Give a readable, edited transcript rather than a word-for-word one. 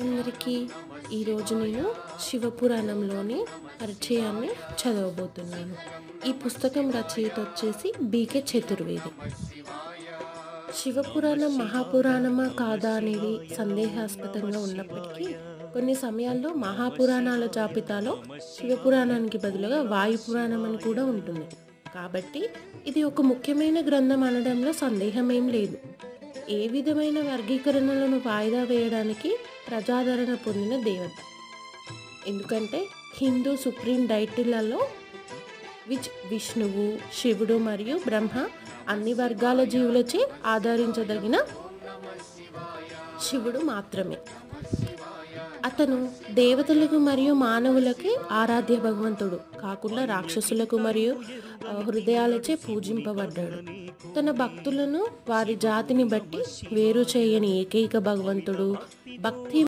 అందరికీ ఈరోజు నేను శివపురాణంలోని పరిచయాన్ని చదవబోతున్నాను. ఈ పుస్తకం రచయిత వచ్చేసి బీకే చతుర్వేది. శివపురాణం మహాపురాణమా కాదా అనేది సందేహాస్పదంగా ఉన్నప్పటికీ కొన్ని సమయాల్లో మహాపురాణాల జాబితాలో శివపురాణానికి బదులుగా వాయుపురాణం అని కూడా ఉంటుంది. కాబట్టి ఇది ఒక ముఖ్యమైన గ్రంథం అనడంలో సందేహమేం లేదు. ఏ విధమైన వర్గీకరణలను వాయిదా వేయడానికి ప్రజాదరణ పొందిన దేవత. ఎందుకంటే హిందూ సుప్రీం డైటీలలో విష్ణువు, శివుడు మరియు బ్రహ్మ అన్ని వర్గాల జీవులచే ఆదరించదగిన శివుడు మాత్రమే. అతను దేవతలకు మరియు మానవులకి ఆరాధ్య భగవంతుడు కాకుండా రాక్షసులకు మరియు హృదయాలచే పూజింపబడ్డాడు. తన భక్తులను వారి జాతిని బట్టి వేరు చేయని ఏకైక భగవంతుడు. భక్తి